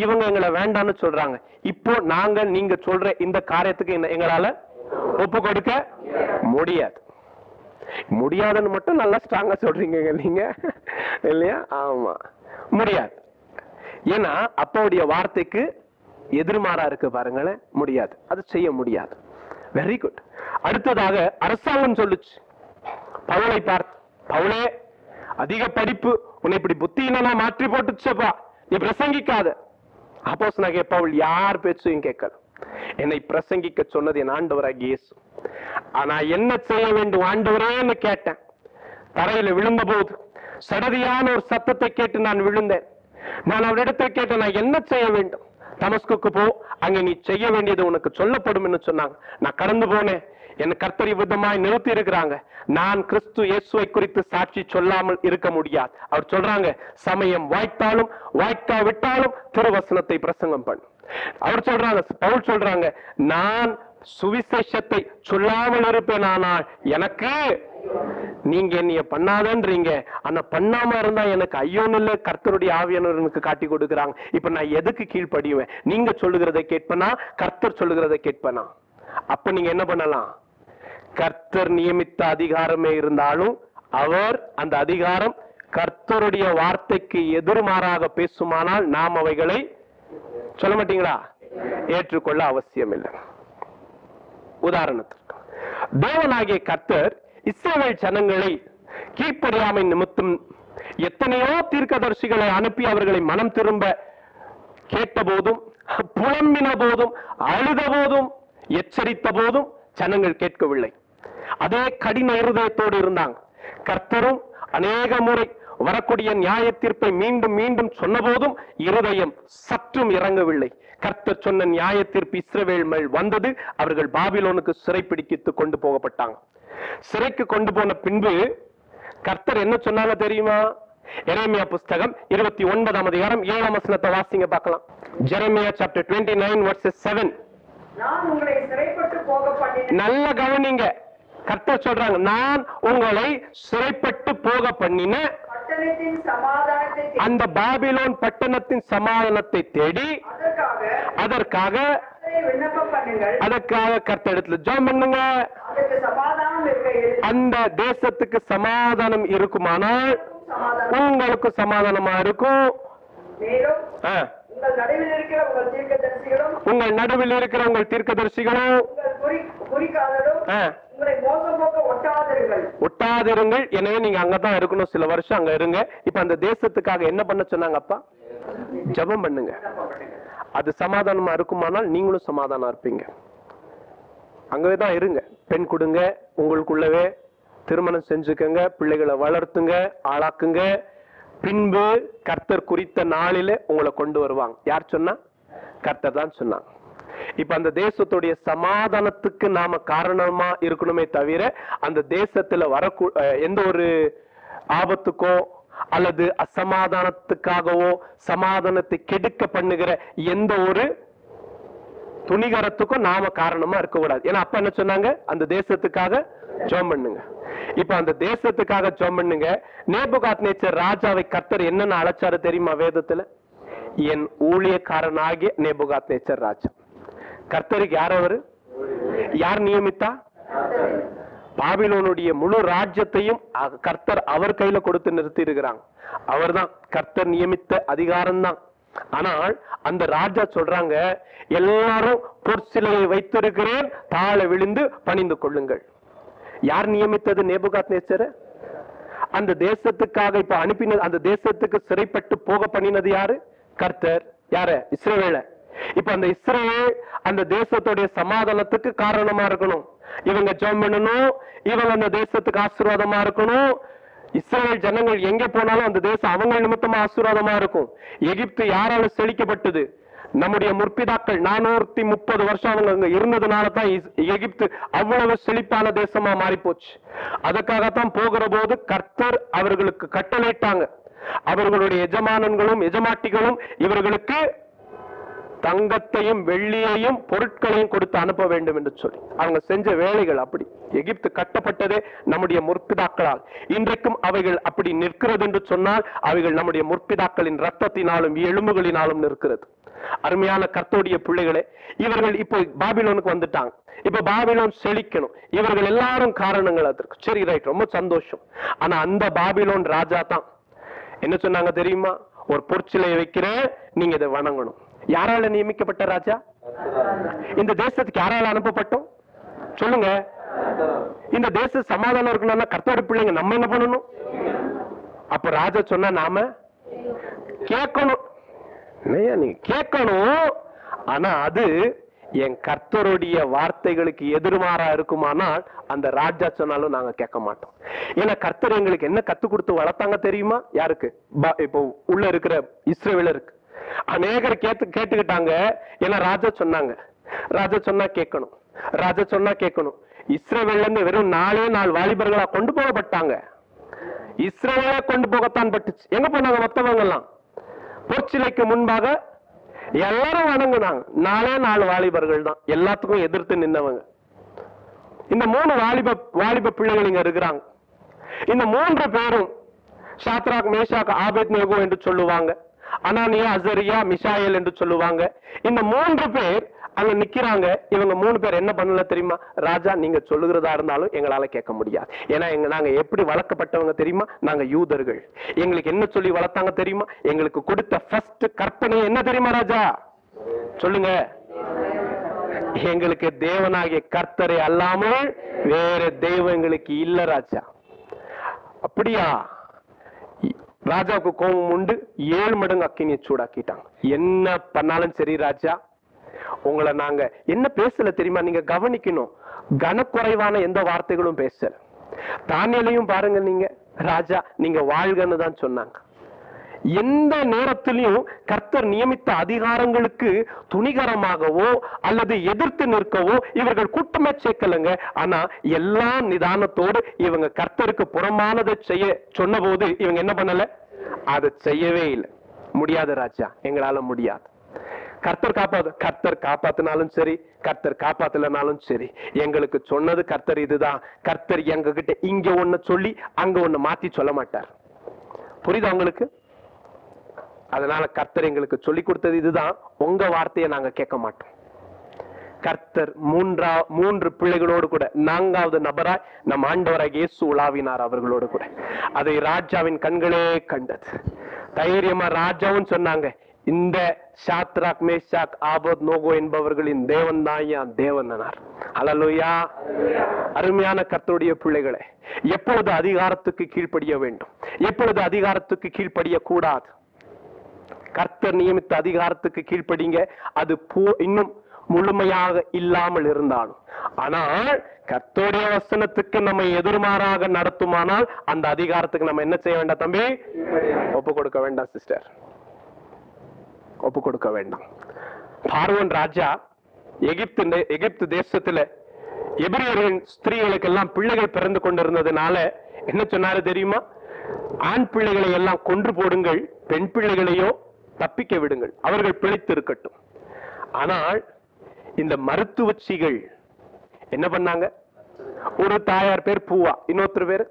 இவங்க எங்களை வேண்டாம்னு சொல்றாங்க. இப்போ நாங்க நீங்க சொல்ற இந்த காரியத்துக்கு எங்களால ஒப்பு கொடுக்க முடியாது. முடியாதுன்னு மட்டும் நல்லா ஸ்ட்ராங்கா சொல்றீங்க நீங்க இல்லையா? ஆமா, முடியாது. ஏன்னா அப்பாவுடைய வார்த்தைக்கு எதிர்மாறா இருக்கு பாருங்களேன், முடியாது, அது செய்ய முடியாது. Very good. அடுத்ததாக அரசாங்கம் சொல்லுச்சு, பவுலை பார்த்து, பவுலே அதிக படிப்பு உன்னை இப்படி புத்தியினா மாற்றி போட்டுச்சப்பா, நீ பிரசங்கிக்காத. அப்போஸ்தலனாகிய பவுல் யார் பேச்சையும் கேட்கல, என்னை பிரசங்கிக்க சொன்னது என் ஆண்டவராகிய இயேசு. ஆனா என்ன செய்ய வேண்டும் ஆண்டவரேன்னு கேட்டேன். தரையில விழுந்த போது சடதியான ஒரு சத்தத்தை கேட்டு நான் விழுந்தேன். நான் அவரிடத்தை கேட்டேன், நான் என்ன செய்ய வேண்டும், தமஸ்குக்கு போ, அங்க நீ செய்ய வேண்டியது உனக்கு சொல்லப்படும் என்று சொன்னாங்க. நான் கடந்து போனேன். என் கர்த்தரி விதமாய் நிறுத்தி இருக்கிறாங்க. நான் கிறிஸ்து இயேசுவை குறித்து சாட்சி சொல்லாமல் இருக்க முடியாது. அவர் சொல்றாங்க, சமயம் வாய்த்தாலும் வாய்க்காவிட்டாலும் திருவசனத்தை பிரசங்கம் பண்ணு. அவர் சொல்றாங்க, பவுல் சொல்றாங்க, நான் சுவிசேஷத்தை சொல்லாமல் இருப்பேன், ஆனால் எனக்கு, நீங்க என்னைய பண்ணாதன்றீங்க, ஆனா பண்ணாம இருந்தா எனக்கு ஐயோன்னு இல்ல, கர்த்தருடைய ஆவியானவர் எனக்கு காட்டி கொடுக்குறாங்க. இப்ப நான் எதுக்கு கீழ்ப்படியுவேன், நீங்க சொல்லுகிறதை கேட்பனா, கர்த்தர் சொல்லுகிறதை கேட்பனா? அப்ப நீங்க என்ன பண்ணலாம், கர்த்தர் நியமித்த அதிகாரமே இருந்தாலும் அவர் அந்த அதிகாரம் கர்த்தருடைய வார்த்தைக்கு எதிர்மாறாக பேசுமானால் நாம் அவைகளை சொல்ல மாட்டீங்களா, ஏற்றுக்கொள்ள அவசியம் இல்லை. உதாரணத்துக்கு தேவனாகிய கர்த்தர் இஸ்ரவேல் ஜனங்களை கீழ்ப்படியாமை நிமித்தம் எத்தனையோ தீர்க்கதரிசிகளை அனுப்பி அவர்களை மனம் திரும்ப கேட்ட போதும், புலம்பின போதும், அழுத போதும், எச்சரித்த போதும் ஜனங்கள் கேட்கவில்லை. அதே கடின இருதயத்தோடு இருந்தாங்க. கர்த்தரும் அநேக முறை வரக்கூடிய நியாய தீர்ப்பை மீண்டும் மீண்டும் சொன்ன போதும் இருதயம் சற்றும் இறங்கவில்லை. கர்த்தர் சொன்ன நியாய தீர்ப்பு இஸ்ரவேல் மேல் வந்தது. அவர்கள் பாபிலோனுக்கு சிறைப்பிடித்து கொண்டு போகப்பட்டாங்க. சிறைக்கு கொண்டு போன பின்பு கர்த்தர் என்ன சொன்னாங்க தெரியுமா? எரேமியா புஸ்தகம் 29ஆம் அதிகாரம் 7ஆம் வசனத்தை வாசிங்க பார்க்கலாம். Jeremiah chapter 29 verses 7. நான் உங்களை சிறைப்பட்டு போக பண்ணின நல்ல கவனிங்க. கர்த்தர் சொல்றாங்க, நான் உங்களை சிறைப்பட்டு போக பண்ணின பட்டணத்தின் சமாதானத்தை அந்த பாபிலோன் பட்டணத்தின் சமாதானத்தை தேடி அதற்காக விண்ணப்பம் பண்ணுங்கள். அதற்காக கர்த்தரிடத்துல ஜெபம் பண்ணுங்க. அதற்கு சமாதானம் இருக்கையில் அந்த தேசத்துக்கு சமாதானம் இருக்குமானால் சமாதானம் உங்களுக்கு சமாதானமா இருக்கும். மேலும் ஆ. உங்கள் நடுவில் இருக்கிற உங்கள் தீர்க்கதரிசிகளும் உங்கள் நடுவில் இருக்கிற உங்கள் தீர்க்கதரிசிகளும் உங்கள் குறிக்காதலும் ஆ, உங்களை மோசம் போக்க ஒட்டாதிருங்கள். ஒட்டாதிருங்கள். எனவே நீங்க அங்கதான் இருக்கணும், சில வருஷம் அங்க இருங்க. இப்ப அந்த தேசத்துக்காக என்ன பண்ண சொன்னாங்க அப்பா? ஜெபம் பண்ணுங்க. அது சமாதானமா இருக்குமானால் நீங்களும் சமாதானம் இருப்பீங்க. அங்கதான் இருங்க. பெண் கொடுங்க, உங்களுக்குள்ளவே திருமணம் செஞ்சுக்கங்க, பிள்ளைகளை வளர்த்துங்க, ஆளாக்குங்க. பின்பு கர்த்தர் குறித்த நாளில உங்களை கொண்டு வருவாங்க. யார் சொன்னா? கர்த்தர் தான் சொன்னாங்க. இப்ப அந்த தேசத்துடைய சமாதானத்துக்கு நாம காரணமா இருக்கணுமே தவிர அந்த தேசத்துல வர எந்த ஒரு ஆபத்துக்கோ அல்லது அசமாதானத்துக்காகவோ சமாதானத்தை கெடுக்க பண்ணுகிற எந்த ஒரு துணிகரத்துக்கும் நாம காரணமா இருக்கக்கூடாது. ஏன்னா அப்ப என்ன சொன்னாங்க? அந்த தேசத்துக்காக ஜெபம் பண்ணுங்க. இப்ப அந்த தேசத்துக்காக ஜெபம் பண்ணுங்க. நேபுகாத்நேச்சர் ராஜாவை கர்த்தர் என்னன்னு அழைச்சாரு தெரியுமா வேதத்துல? என் ஊழியக்காரனாகிய நேபுகாத்நேச்சர் ராஜா. கர்த்தருக்கு யார் அவரு? யார் நியமித்தா? பாபிலோனுடைய முழு ராஜ்யத்தையும் கர்த்தர் அவர் கையில கொடுத்து நிறுத்தி இருக்கிறாங்க. அவர்தான் கர்த்தர் நியமித்த அதிகாரம் தான். ஆனால் அந்த ராஜா சொல்றாங்க, எல்லாரும் பொற்சிலையை வைத்திருக்கிறேன், தாழ விழுந்து பணிந்து கொள்ளுங்கள். யார் நியமித்தது நேபுகாத்நேச்சரை? அந்த தேசத்துக்காக இப்ப அனுப்பினது, அந்த தேசத்துக்கு சிறைப்பட்டு போக பண்ணினது யாரு? கர்த்தர். யாரு? இஸ்ரவேல. இப்ப அந்த இஸ்ரவேல் அந்த தேசத்துடைய சமாதானத்துக்கு காரணமா இருக்கணும். இவங்க ஜெபம் பண்ணணும், இவங்க அந்த தேசத்துக்கு ஆசீர்வாதமா இருக்கணும். இஸ்ரவேல் ஜனங்கள் எங்க போனாலும் அந்த தேசம் அவங்க நிமித்தமா ஆசீர்வாதமா இருக்கும். எகிப்து யாரால செழிக்கப்பட்டது? நம்முடைய முற்பிதாக்கள் 430 வருஷம் அவங்க அங்க இருந்ததுனால தான் எகிப்து அவ்வளவு செழிப்பான தேசமா மாறி போச்சு. அதுக்காகத்தான் போகிற போது கர்த்தர் அவர்களுக்கு கட்டளையிட்டாங்க, அவர்களுடைய எஜமானன்களும் எஜமாட்டிகளும் இவர்களுக்கு தங்கத்தையும் வெள்ளியையும் பொருட்களையும் கொடுத்து அனுப்ப வேண்டும் என்று சொல்லி அவங்க செஞ்ச வேலைகள் அப்படி. எகிப்து கட்டப்பட்டதே நம்முடைய முற்பிதாக்களால். இன்றைக்கும் அவைகள் அப்படி நிற்கிறது என்று சொன்னால் அவைகள் நம்முடைய முற்பிதாக்களின் ரத்தத்தினாலும் எலும்புகளினாலும் நிற்கிறது. அருமையான கர்த்தருடைய பிள்ளைகளே, இவர்கள் இப்போ பாபிலோனுக்கு வந்துட்டாங்க. இப்ப பாபிலோன் செழிக்கணும். இவர்கள் எல்லாரும் காரணங்கள் அதற்கு. சரி, ரைட், ரொம்ப சந்தோஷம். ஆனா அந்த பாபிலோன் ராஜா தான் என்ன சொன்னாங்க தெரியுமா? ஒரு பொற்சிலையை வைக்கிறேன், நீங்க இதை வணங்கணும். யாரால நியமிக்கப்பட்ட ராஜா? இந்த தேசத்துக்கு யாரால அனுப்பப்பட்டோம் சொல்லுங்க? இந்த தேச சமாதானம் இருக்கணும்னா கர்த்தருடைய பிள்ளைங்க நம்ம என்ன பண்ணணும்? அப்ப ராஜா சொன்னா நாம கேட்கணும். நீங்க கேட்கணும். ஆனா அது என் கர்த்தருடைய வார்த்தைகளுக்கு எதிர்மாறா இருக்குமானால் அந்த ராஜா சொன்னாலும் நாங்க கேட்க மாட்டோம். ஏன்னா கர்த்தர் எங்களுக்கு என்ன கத்து கொடுத்து வளர்த்தாங்க தெரியுமா? யாருக்கு? இப்போ உள்ள இருக்கிற இஸ்ரவேலருக்கு. அநேகர் கேட்டுக்கிட்டாங்க. ஏன்னா ராஜா சொன்னாங்க. ராஜா சொன்னா கேட்கணும், ராஜா சொன்னா கேட்கணும். இஸ்ரவேல்ல இருந்து வெறும் 4 வாலிபர்களா கொண்டு போகப்பட்டாங்க. இஸ்ரவேலை கொண்டு போகத்தான் பட்டுச்சு. எங்க போனாங்க மொத்தவங்க எல்லாம்? பொற்சிலைக்கு முன்பாக எல்லாரும் வணங்குனாங்க. 4 வாலிபர்கள் தான் எல்லாத்துக்கும் எதிர்த்து நின்னவங்க. இந்த 3 வாலிப பிள்ளைகள் இங்க இருக்கிறாங்க. இந்த 3 பேரும் சாத்ராக், மேஷாக், ஆபேத்நேகோ என்று சொல்லுவாங்க. அனானியா, அசரியா, மிஷாயேல் என்று சொல்லுவாங்க. இந்த 3 பேர் அங்க நிக்கிறாங்க. இவங்க 3 பேர் என்ன பண்ணல தெரியுமா? ராஜா, நீங்க சொல்லுகிறதா இருந்தாலும் எங்களால கேட்க முடியாது. ஏன்னா நாங்க எப்படி வளர்க்கப்பட்டவங்க தெரியுமா? நாங்க யூதர்கள். எங்களுக்கு என்ன சொல்லி வளர்த்தாங்க தெரியுமா? எங்களுக்கு கொடுத்த ஃபர்ஸ்ட் கற்பனை என்ன தெரியுமா ராஜா? சொல்லுங்க. எங்களுக்கு தேவனாகிய கர்த்தரை அல்லாமல் வேற தெய்வம் எங்களுக்கு இல்ல ராஜா. அப்படியா? ராஜாவுக்கு கோபம் உண்டு. 7 மடங்கு அக்கினியை சூடாக்கிட்டாங்க. என்ன பண்ணாலும் சரி ராஜா, உங்களை நாங்க என்ன பேசல தெரியுமா? நீங்க கவனிக்கணும். கனக்குறைவான எந்த வார்த்தைகளும் பேசல. தானியேலையும் பாருங்க, நீங்க ராஜா நீங்க வாழ்கன்னு தான் சொன்னாங்க. எந்த நேரத்திலையும் கர்த்தர் நியமித்த அதிகாரங்களுக்கு துணிகரமாகவோ அல்லது எதிர்த்து நிற்கவோ இவர்கள் கூட்டமே சேர்க்கலங்க. ஆனா எல்லா நிதானத்தோடு இவங்க கர்த்தருக்கு புறமானதை செய்ய சொன்ன போது இவங்க என்ன பண்ணல? அதை செய்யவே இல்லை. முடியாது ராஜா, எங்களால முடியாது. கர்த்தர் காப்பாத்தினாலும் சரி, கர்த்தர் காப்பாத்தலனாலும் சரி, எங்களுக்கு சொன்னது கர்த்தர் இதுதான். கர்த்தர் எங்க கிட்ட இங்க ஒண்ணு சொல்லி அங்க ஒண்ணு மாத்தி சொல்ல மாட்டார். புரியுதா உங்களுக்கு? அதனால கர்த்தர் எங்களுக்கு சொல்லி கொடுத்தது இதுதான். உங்க வார்த்தையை நாங்க கேட்க மாட்டோம். கர்த்தர் மூன்று பிள்ளைகளோடு கூட 4வது நபராய் நம் ஆண்டவராக இயேசு உலாவினார் அவர்களோடு கூட. அதை ராஜாவின் கண்களே கண்டது. தைரியமா ராஜாவும் சொன்னாங்க, இந்த சாத்ராக் மேஷாக் ஆபத் நோகோ என்பவர்களின் தேவன் தான் என் தேவன். அல்லேலூயா. அருமையான கர்த்தருடைய பிள்ளைகளே, எப்பொழுது அதிகாரத்துக்கு கீழ்ப்படிய வேண்டும், எப்பொழுது அதிகாரத்துக்கு கீழ்ப்படிய கூடாது? கர்த்தர் நியமித்த அதிகாரத்துக்கு கீழ்ப்படிங்க. அது இன்னும் முழுமையாக இல்லாமல் இருந்தாலும், ஆனால் கர்த்தருடைய வசனத்துக்கு நம்ம எதிர்மாறாக நடத்துமானால் அந்த அதிகாரத்துக்கு நம்ம என்ன செய்ய வேண்டாம் தம்பி? ஒப்பு கொடுக்க வேண்டாம் சிஸ்டர், ஒப்பு கொடுக்க வேண்டாம். பார்வோன் ராஜா எகிப்து தேசத்துல எபிரேயரின் ஸ்திரீகளுக்கு எல்லாம் பிள்ளைகள் பிறந்து கொண்டிருந்ததுனால என்ன சொன்னாரு தெரியுமா? ஆண் பிள்ளைகளை எல்லாம் கொன்று போடுங்கள், பெண் பிள்ளைகளையோ தப்பிக்க விடுங்கள், அவர்கள் பிழைத்து இருக்கட்டும். ஆனால் இந்த மருத்துவச்சிகள் என்ன பண்ணாங்க? ஒரு தாயார் பேர் பூவா, இன்னொருத்தர் பேரு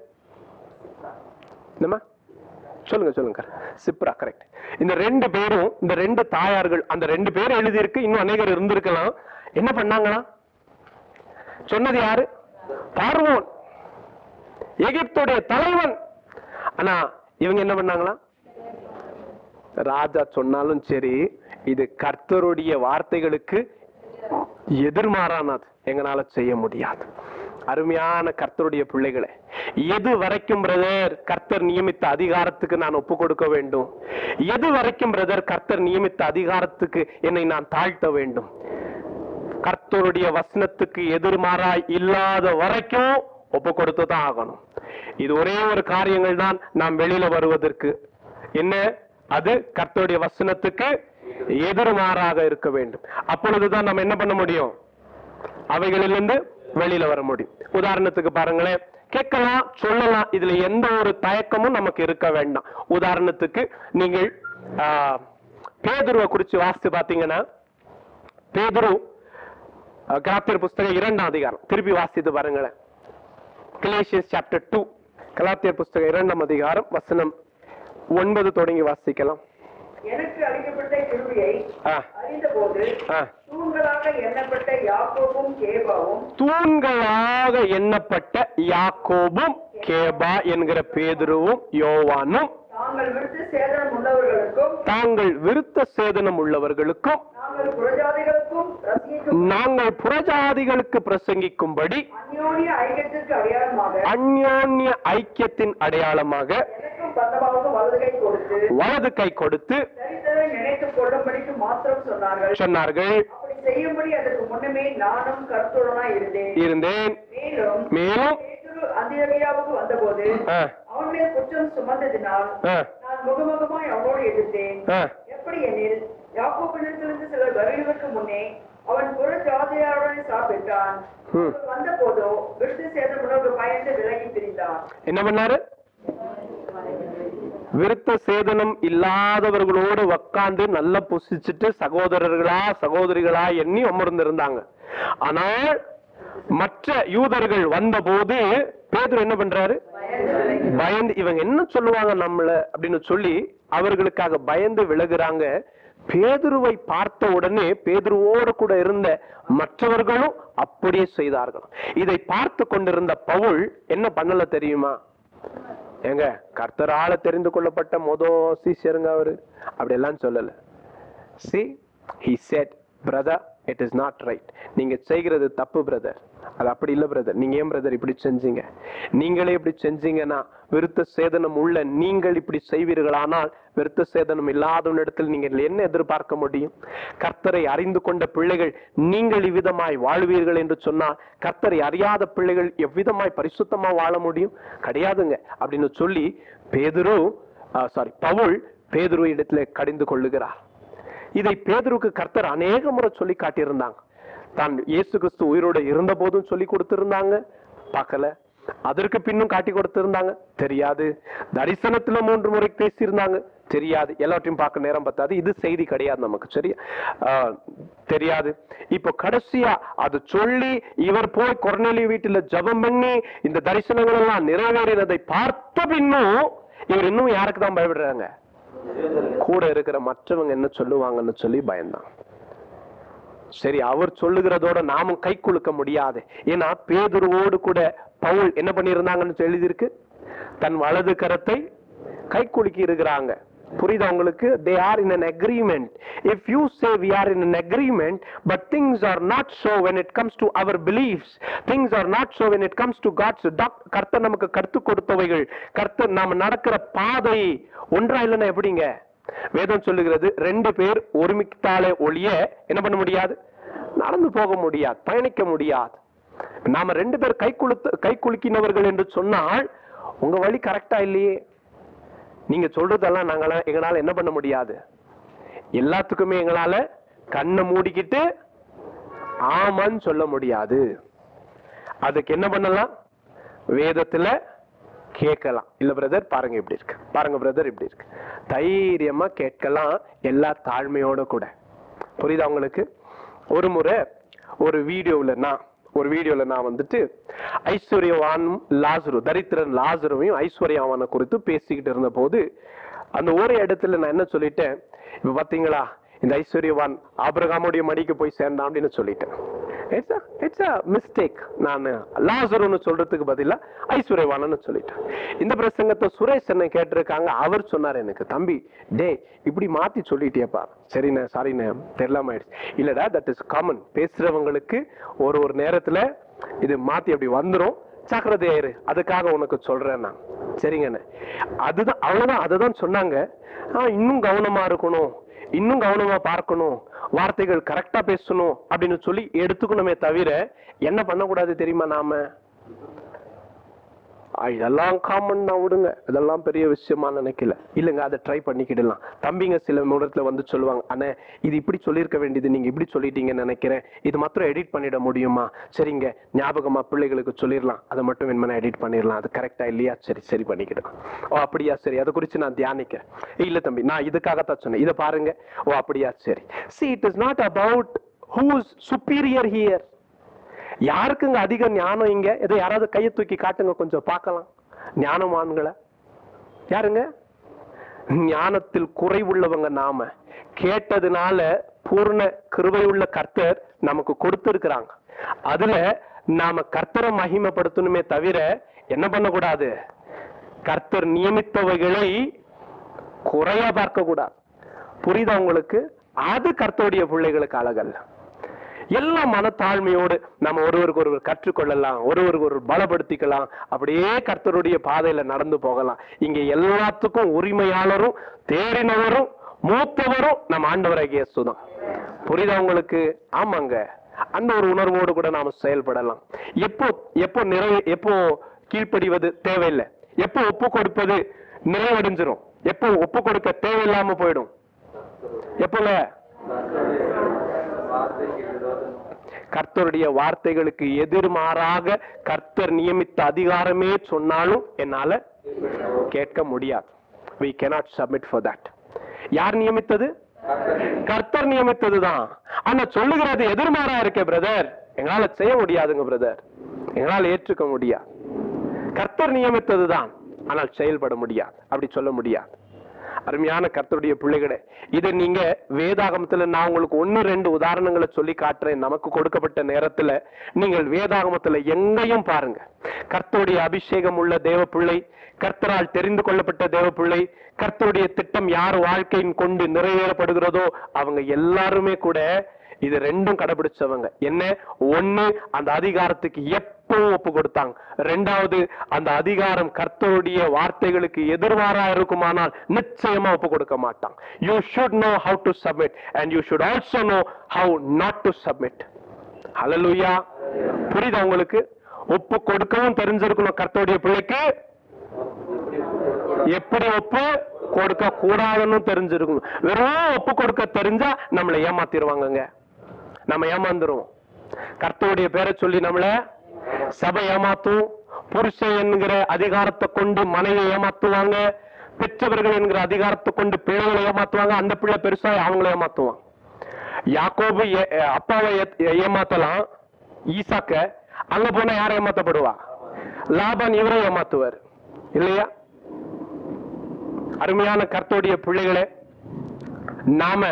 என்னமா சொல்லுங்க சிப்ரா, கரெக்ட். இந்த 2 பேரும், இந்த 2 தாயார்கள், அந்த 2 பேரும் எழுதியிருக்கு, இன்னும் அநேகர் இருந்திருக்கலாம். என்ன பண்ணாங்களா? சொன்னது யாரு? பார்வோன், எகிப்துடைய தலைவன். ஆனா இவங்க என்ன பண்ணாங்களா? ராஜா சொன்னாலும் சரி, இது கர்த்தருடைய வார்த்தைகளுக்கு எதிர்மாறானது, எங்களால செய்ய முடியாது. அருமையான கர்த்தருடைய பிள்ளைகளே, எது வரைக்கும் பிரதர் கர்த்தர் நியமித்த அதிகாரத்துக்கு நான் ஒப்பு கொடுக்க வேண்டும்? எது வரைக்கும் பிரதர் கர்த்தர் நியமித்த அதிகாரத்துக்கு என்னை நான் தாழ்த்த வேண்டும்? கர்த்தருடைய வசனத்துக்கு எதிர்மாறாய் இல்லாத வரைக்கும் ஒப்பு கொடுத்து தான் ஆகணும். இது ஒரே ஒரு காரியங்கள் தான் நாம் வெளியில வருவதற்கு. என்ன? அது கர்த்தருடைய வசனத்துக்கு எதிர்மாறாக இருக்க வேண்டும். அப்பொழுதுதான் நம்ம என்ன பண்ண முடியும்? அவைகளிலிருந்து வெளியில வர முடியும். உதாரணத்துக்கு பாருங்களேன், கேட்கலாம், சொல்லலாம், இதுல எந்த ஒரு தயக்கமும் நமக்கு இருக்க வேண்டாம். உதாரணத்துக்கு நீங்கள் பேதுருவை குறிச்சு வாசித்து பாத்தீங்கன்னா, பேதுரு கலாத்தியர் புஸ்தகம் 2ஆம் அதிகாரம் திருப்பி வாசித்து பாருங்களேன். Galatians chapter 2, கலாத்தியர் புஸ்தகம் 2ஆம் அதிகாரம் வசனம் 9 தொடங்கி வாசிக்கலாம். எனக்கு அளிக்கப்பட்ட கிருபையை அறிந்தபோது தூண்களாக எண்ணப்பட்ட யாக்கோபும் கேபாவும், தூண்களாக எண்ணப்பட்ட யாக்கோபும் கேபா என்கிற பேதுருவும் யோவானும் தாங்கள் விருத்த சேதனம் உள்ளவர்களுக்கும் நாங்கள் புறஜாதிகளுக்கு பிரசங்கிக்கும்படி அந்யோன்ய ஐக்கியத்தின் அடையாளமாக வலது கை கொடுத்து சொன்னார்கள். இருந்தேன். மேலும் வந்தபோது அவனுடைய குற்றம் சுமந்ததினால் நான் முகமுகமாய் அவனோடு எதிர்த்தேன். எப்படி எனில், யாக்கோபிடத்திலிருந்து சிலர் வருவதற்கு முன்னே அவன் புற ஜாதியாருடன் சாப்பிட்டான். வந்த போதோ விருத்த சேதம் உணர்வு பயந்து விலகி பிரிந்தான். என்ன பண்ணாரு? விருத்த சேதனம் இல்லாதவர்களோடு உட்கார்ந்து நல்லா புசிச்சுட்டு சகோதரிகளா எண்ணி அமர்ந்திருந்தாங்க. ஆனால் மற்ற யூதர்கள் வந்த போது பேதுரு என்ன பண்றாரு? பயந்து, இவங்க என்ன சொல்லுவாங்க நம்மள அப்படின்னு சொல்லி அவர்களுக்காக பயந்து விலகுறாங்க. பேதுருவை பார்த்த உடனே பேதுருவோடு கூட இருந்த மற்றவர்களும் அப்படியே செய்தார்கள். இதை பார்த்து கொண்டிருந்த பவுல் என்ன பண்ணல தெரியுமா? ஏங்க, கர்த்தரால தெரிந்து கொள்ளப்பட்ட சீஷருங்க அவரு, அப்படி எல்லாம் சொல்லல. See, he said, brother, it is not right. நீங்க செய்கிறது தப்பு பிரதர், அது அப்படி இல்ல பிரதர். நீங்க ஏன் பிரதர் இப்படி செஞ்சீங்க? நீங்களே இப்படி செஞ்சீங்கன்னா விருத்த சேதனம் உள்ள நீங்கள் இப்படி செய்வீர்களானால் விருத்த சேதனம் இல்லாத இடத்தில் நீங்கள் என்ன எதிர்பார்க்க முடியும்? கர்த்தரை அறிந்து கொண்ட பிள்ளைகள் நீங்கள் இவ்விதமாய் வாழ்வீர்கள் என்று சொன்னால் கர்த்தரை அறியாத பிள்ளைகள் எவ்விதமாய் பரிசுத்தமா வாழ முடியும்? கிடையாதுங்க அப்படின்னு சொல்லி பவுல் பேதுரு இடத்துல கடிந்து கொள்ளுகிறார். இதை பேதுருக்கு கர்த்தர் அநேக முறை சொல்லி காட்டியிருந்தாங்க. தான் இயேசு கிறிஸ்து உயிரோடு இருந்த போதும் சொல்லி கொடுத்திருந்தாங்க, பார்க்கல. அதற்கு பின்னும் காட்டி கொடுத்திருந்தாங்க, தெரியாது. தரிசனத்துல 3 முறை பேசியிருந்தாங்க, தெரியாது. எல்லாத்தையும் பார்க்க நேரம் பத்தாது, இது செய்தி கிடையாது நமக்கு, சரியா? தெரியாது. இப்போ கடைசியா அது சொல்லி இவர் போய் கொர்நேலியு வீட்டுல ஜெபம் பண்ணி இந்த தரிசனங்கள் எல்லாம் நிறைவேறினதை பார்த்த பின்னும் இவர் இன்னும் யாருக்கு தான் பயப்படுறாங்க? கூட இருக்கிற மற்றவங்க என்ன சொல்லுவாங்கன்னு சொல்லி பயந்தான். சரி, அவர் சொல்லுகிறதோட நாமும் கை குலுக்க முடியாது. ஏன்னா பேதுருவோடு கூட பவுல் என்ன பண்ணியிருந்தாங்கன்னு எழுதியிருக்கு, தன் வலது கரத்தை கை குலுக்கி இருக்கிறாங்க. புரியுதா உங்களுக்கு? they are in an agreement. If you say we are in an agreement but things are not so when it comes to our beliefs, things are not so when it comes to God's கர்த்தர் நமக்கு கற்று கொடுத்தவைகள், கர்த்தர் நாம நடக்கிற பாதை ஒன்றா இல்லைன்னா எப்படிங்க? வேதம் சொல்லுகிறது 2 பேர் ஒருமித்தாலே ஒழிய என்ன பண்ண முடியாது? நடந்து போக முடியாது, பயணிக்க முடியாது. நாம 2 பேர் கை குலுக்கினவர்கள் என்று சொன்னால் உங்க வழி கரெக்டா இல்லையே, நீங்க சொல்றதெல்லாம் எங்களால என்ன பண்ண முடியாது. எல்லாத்துக்குமே எங்களால கண்ணை மூடிக்கிட்டு ஆமான்னு சொல்ல முடியாது. அதுக்கு என்ன பண்ணலாம்? வேதத்துல கேட்கலாம். இல்ல பிரதர் பாருங்க இப்படி இருக்கு, பாருங்க பிரதர் இப்படி இருக்கு, தைரியமா கேட்கலாம், எல்லா தாழ்மையோட கூட. புரியுதா உங்களுக்கு? ஒரு முறை ஒரு வீடியோல நான் வந்துட்டு ஐஸ்வர்யவானும் லாசரு, தரித்திரன் லாசருவையும் ஐஸ்வர்யவான குறித்து பேசிக்கிட்டு இருந்த போது அந்த ஒரே இடத்துல நான் என்ன சொல்லிட்டேன், இப்ப பாத்தீங்களா இந்த ஐஸ்வர்யவான் ஆபிரகாமுடைய மடிக்கு போய் சேர்ந்தான் அப்படின்னு சொல்லிட்டேன். It's a mistake. நான் லாசருன்னு சொல்றதுக்கு பதிலா ஐஸ்வர்யவானன்னு சொல்லிட்டேன். இந்த பிரசங்கத்தை சுரேஷ் என்ன கேட்டிருக்காங்க. அவர் சொன்னார் எனக்கு, தம்பி டே இப்படி மாத்தி சொல்லிட்டியப்பா. சரிண்ணே, சாரிண்ணே, தெரியலாம ஆயிடுச்சு. இல்லடா, தட் இஸ் காமன். பேசுறவங்களுக்கு ஒரு நேரத்துல இது மாத்தி அப்படி வந்துரும், ஜாக்கிரதையாயிரு, அதுக்காக உனக்கு சொல்றேன் நான். சரிங்கண்ணே, அதுதான், அவ்வளவுதான். அதுதான் சொன்னாங்க. இன்னும் கவனமா இருக்கணும், இன்னும் கவனமா பார்க்கணும், வார்த்தைகள் கரெக்டா பேசணும் அப்படின்னு சொல்லி எடுத்துக்கணுமே தவிர என்ன பண்ணக்கூடாது தெரியுமா? நாம இதெல்லாம் காமன் தான், விடுங்க, இதெல்லாம் பெரிய விஷயமா நினைக்கல. இல்லைங்க, அதை ட்ரை பண்ணிக்கிடலாம். தம்பிங்க சில நேரத்துல வந்து சொல்லுவாங்க, அண்ணே இது இப்படி சொல்லியிருக்க வேண்டியது நீங்க இப்படி சொல்லிட்டீங்கன்னு நினைக்கிறேன், இது மாத்திரம் எடிட் பண்ணிட முடியுமா? சரிங்க, ஞாபகமா பிள்ளைகளுக்கு சொல்லிடலாம், அதை மட்டும் வேணுமா எடிட் பண்ணிடலாம், அது கரெக்டா இல்லையா? சரி பண்ணிக்கிடலாம். ஓ அப்படியா, சரி, அதை குறித்து நான் தியானிக்கிறேன். இல்ல தம்பி, நான் இதுக்காகத்தான் சொன்னேன், இதை பாருங்க. ஓ அப்படியா, சரி. See, it is not about who is superior here. யாருக்குங்க அதிக ஞானம் இங்க? இதை யாராவது கையை தூக்கி காட்டுங்க, கொஞ்சம் பார்க்கலாம். ஞானமான்களை யாருங்க? ஞானத்தில் குறைவுள்ளவங்க நாம. கேட்டதுனால பூர்ண கிருபையுள்ள கர்த்தர் நமக்கு கொடுத்திருக்கிறாங்க. அதுல நாம கர்த்தரை மகிமைப்படுத்தணுமே தவிர என்ன பண்ணக்கூடாது? கர்த்தர் நியமித்தவைகளை குறையா பார்க்க கூடாது. புரியுதா உங்களுக்கு? அது கர்த்தருடைய பிள்ளைகளுக்கு அழகல்ல. எல்லா மனத்தாழ்மையோடு நம்ம ஒருவருக்கு கற்றுக்கொள்ளலாம், ஒருவருக்கு பலப்படுத்திக்கலாம், அப்படியே கர்த்தருடைய பாதையில நடந்து போகலாம். இங்க எல்லாத்துக்கும் உரிமையாளரும் தேறினவரும் மூத்தவரும் நம்ம ஆண்டவராகிய இயேசு தான். புரியுதா உங்களுக்கு? ஆமாங்க, அந்த ஒரு உணர்வோடு கூட நாம செயல்படலாம். எப்போ கீழ்ப்படிவது தேவையில்லை, எப்போ ஒப்பு கொடுப்பது நிறைவடைஞ்சிரும், எப்போ ஒப்பு கொடுக்க தேவையில்லாம போயிடும், எப்போங்க? கர்த்தருடைய வார்த்தைகளுக்கு எதிர்மாறாக கர்த்தர் நியமித்த அதிகாரமே சொன்னாலும் என்னால கேட்க முடியாது. We cannot submit for that. யார் நியமித்தது? கர்த்தர் நியமித்ததுதான். ஆனா சொல்லுகிறது எதிர்மாறா இருக்கே பிரதர், எங்களால செய்ய முடியாதுங்க பிரதர், எங்களால ஏற்றுக்க முடியாது. கர்த்தர் நியமித்ததுதான், ஆனால் செயல்பட முடியாது, அப்படி சொல்ல முடியாது. அருமையான கர்த்தருடைய பிள்ளைகளே, இதை நீங்க வேதாகமத்துல நான் உங்களுக்கு 1-2 உதாரணங்களை சொல்லி காட்டுறேன். நமக்கு கொடுக்கப்பட்ட நேரத்துல நீங்கள் வேதாகமத்துல எங்கேயும் பாருங்க, கர்த்தருடைய அபிஷேகம் உள்ள தேவ பிள்ளை, கர்த்தரால் தெரிந்து கொள்ளப்பட்ட தேவ பிள்ளை, கர்த்தருடைய திட்டம் யார் வாழ்க்கையின் கொண்டு நிறைவேறப்படுகிறதோ அவங்க எல்லாருமே கூட இது 2ம் கடைபிடிச்சவங்க. என்ன? 1, அந்த அதிகாரத்துக்கு எப்பவும் ஒப்பு கொடுத்தாங்க. 2வது, அந்த அதிகாரம் கர்த்தருடைய வார்த்தைகளுக்கு எதிர்மாறா இருக்குமானால் நிச்சயமா ஒப்பு கொடுக்க மாட்டாங்க. You should know how to submit and you should also know how not to submit. Hallelujah. புரியுதா உங்களுக்கு? ஒப்பு கொடுக்கவும் தெரிஞ்சிருக்கணும் கர்த்தருடைய பிள்ளைக்கு, எப்படி ஒப்பு கொடுக்க கூடாதுன்னு தெரிஞ்சிருக்கணும். வெறும் ஒப்பு கொடுக்க தெரிஞ்சா நம்மளை ஏமாத்திடுவாங்க, நம்ம ஏமாந்துருவோம். கர்த்தருடைய பேரை சொல்லி நம்மள சபை ஏமாத்தும், புருஷன் என்கிற அதிகாரத்தை கொண்டு மனைவியை ஏமாத்துவாங்க, பெற்றவர்கள் என்கிற அதிகாரத்தை கொண்டு பிள்ளைகளை ஏமாத்துவாங்க, அந்த பிள்ளை பெருசா அவங்கள ஏமாத்துவான். யாக்கோபு அப்பாவை ஏமாத்தலாம், ஈசாக்க, அங்க போனா யாரை ஏமாத்தப்படுவா? லாபான் இவரை ஏமாத்துவார் இல்லையா? அருமையான கர்த்தருடைய பிள்ளைகளே, நாம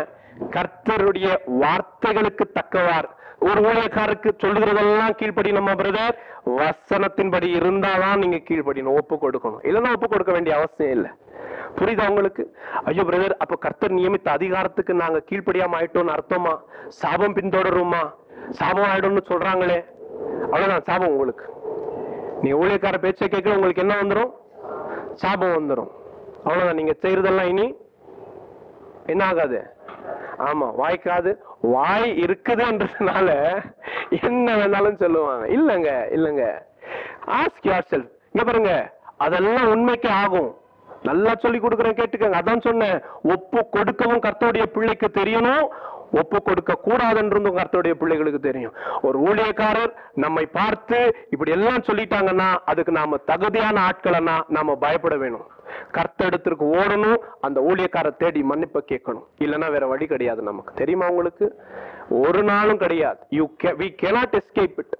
கர்த்தருடைய வார்த்தைகளுக்கு தக்கவார் ஒரு ஊழியக்காரருக்கு சொல்லுகிறதெல்லாம் கீழ்ப்படியணும் பிரதர். வசனத்தின்படி இருந்தாதான் நீங்க கீழ்ப்படியணும், ஒப்பு கொடுக்கணும், இல்லைன்னா ஒப்பு கொடுக்க வேண்டிய அவசியம் இல்லை. புரியுதா உங்களுக்கு? ஐயோ பிரதர், அப்ப கர்த்தர் நியமித்த அதிகாரத்துக்கு நாங்க கீழ்ப்படியாம ஆயிட்டோம்னு அர்த்தமா? சாபம் பின்தொடருமா? சாபம் ஆயிடும்னு சொல்றாங்களே, அவ்வளவுதான் சாபம் உங்களுக்கு. நீங்க ஊழியக்கார பேச்சை கேட்க உங்களுக்கு என்ன வந்துடும்? சாபம் வந்துடும். அவ்வளவுதான். நீங்க செய்யறதெல்லாம் இனி என்ன ஆகாது? ஆமா, வாய்க்காது. வாய் இருக்குதுன்றதுனால என்ன வேணாலும் சொல்லுவாங்க. இல்லங்க இல்லங்க, ஆஸ்க் யுவர்செல்ஃப். இங்க பாருங்க, அதெல்லாம் உண்மைக்கு ஆகும். நல்லா சொல்லி கொடுக்குறேன், கேட்டுக்கங்க. அதான் சொன்னேன், ஒப்பு கொடுக்கவும் கர்த்தருடைய பிள்ளைக்கு தெரியணும், ஒப்பு கொடுக்க கூடாதுன்றதும் கர்த்தருடைய பிள்ளைகளுக்கு தெரியும். ஒரு ஊழியக்காரர் நம்மை பார்த்து இப்படி எல்லாம் சொல்லிட்டாங்கன்னா அதுக்கு நாம தகுதியான ஆட்களன்னா நாம பயப்பட வேணும். கர்த்தரிடத்திற்கு ஓடணும், அந்த ஊழியக்காரர் தேடி மன்னிப்பை கேட்கணும். இல்லைன்னா வேற வழி கிடையாது. நமக்கு தெரியுமா உங்களுக்கு? ஒரு நாளும் கிடையாது. we cannot escape it.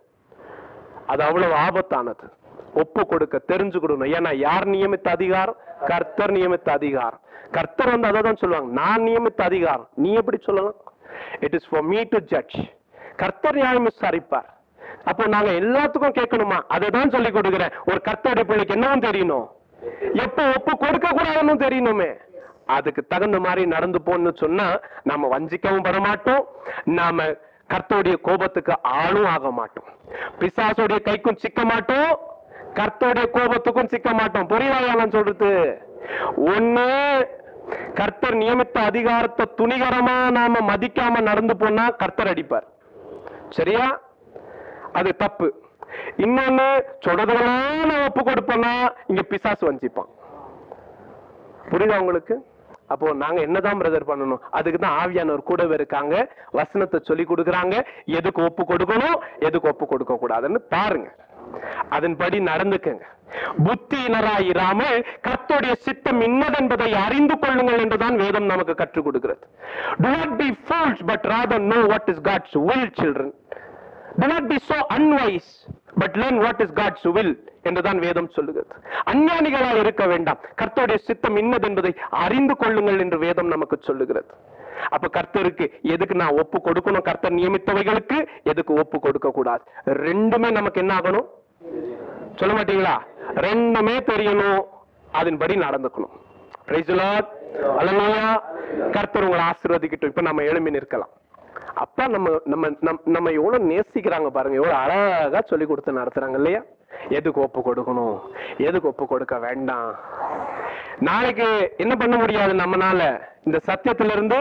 அது அவ்வளவு ஆபத்தானது. ஒப்பு கொடுக்க தெரிஞ்சுக்கணும். ஏன்னா யார் நியமித்த அதிகாரம்? கர்த்தர் நியமித்த அதிகாரம். கர்த்தர் வந்து அதை தான் சொல்லுவாங்க, நான் நியமித்த அதிகாரம். நீ எப்படி சொல்லலாம்? It is for me to judge. கர்த்தர் நியாயம் விசாரிப்பார். அப்போ நாங்க எல்லாத்துக்கும் கேட்கணுமா? அதை தான் சொல்லி கொடுக்கிறேன். ஒரு கர்த்தருடைய பிள்ளைக்கு என்னவும் தெரியணும், எப்ப ஒப்பு கொடுக்க கூடாதுன்னு தெரியணுமே. அதுக்கு தகுந்த மாதிரி நடந்து போன்னு சொன்னா நாம வஞ்சிக்கவும் பட மாட்டோம், நாம கர்த்தருடைய கோபத்துக்கு ஆளும் ஆக மாட்டோம், பிசாசுடைய கைக்கும் சிக்க மாட்டோம், கர்த்தருடைய கோபத்துக்கும் சிக்க மாட்டோம். புரியுதா நான் சொல்றது? ஒண்ணு, கர்த்தர் நியமித்த அதிகாரத்தை துணிகரமா நாம மதிக்காம நடந்து போனா கர்த்தர் அடிப்பார். சரியா? அது தப்பு. இன்னொன்னு, சொல்றதுலாம் ஒப்பு கொடுப்போம்னா இங்க பிசாசு வஞ்சிப்பான். புரியுதா உங்களுக்கு? அப்போ நாங்க என்னதான் பிரதர் பண்ணணும்? அதுக்கு தான் ஆவியானவர் கூடவே இருக்காங்க, வசனத்தை சொல்லி கொடுக்குறாங்க, எதுக்கு ஒப்பு கொடுக்கணும், எதுக்கு ஒப்பு கொடுக்க கூடாதுன்னு பாருங்க, அதன்படி நடந்துக்கங்க. புத்தியினராயிராமல் கர்த்தருடைய சித்தம் இன்னதென்பதை அறிந்து கொள்ளுங்கள் என்றுதான் வேதம் நமக்கு கற்றுக் கொடுக்கிறது. Do not be fools, but rather know what is God's will, children. Do not be so unwise, but learn what is God's will என்றுதான் வேதம் சொல்லுகிறது. அஞ்ஞானிகளாய் இருக்க வேண்டாம், கர்த்தருடைய சித்தம் இன்னதென்பதை அறிந்து கொள்ளுங்கள் என்று வேதம் நமக்கு சொல்லுகிறது. அப்ப கர்த்தருக்கு எதுக்கு நான் ஒப்பு கொடுக்கணும், கர்த்தர் நியமித்தவைகளுக்கு எதுக்கு ஒப்பு கொடுக்க கூடாது, ரெண்டுமே நமக்கு என்ன ஆகணும்? சொல்ல மாட்டீங்களா? ரெண்டுமே தெரியணும், அதன்படி நடந்துக்கணும். Praise the Lord. அல்லேலூயா. கர்த்தர் உங்களை ஆசீர்வதிக்கட்டும். இப்ப நம்ம எழும்பி நிற்கலாம். அப்பா நம்ம எவ்வளவு நேசிக்கிறாங்க பாருங்க, எவ்வளவு அழகா சொல்லி கொடுத்து நடத்துறாங்க இல்லையா? எதுக்கு ஒப்பு கொடுக்கணும், எதுக்கு ஒப்பு கொடுக்க வேண்டாம். நாளைக்கு என்ன பண்ண முடியாது, நம்மனால இந்த சத்தியத்திலிருந்து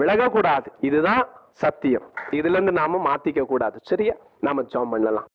விலக கூடாது. இதுதான் சத்தியம், இதுல இருந்து நாம மாத்திக்க கூடாது. சரியா? நாம ஜெபம் பண்ணலாம்.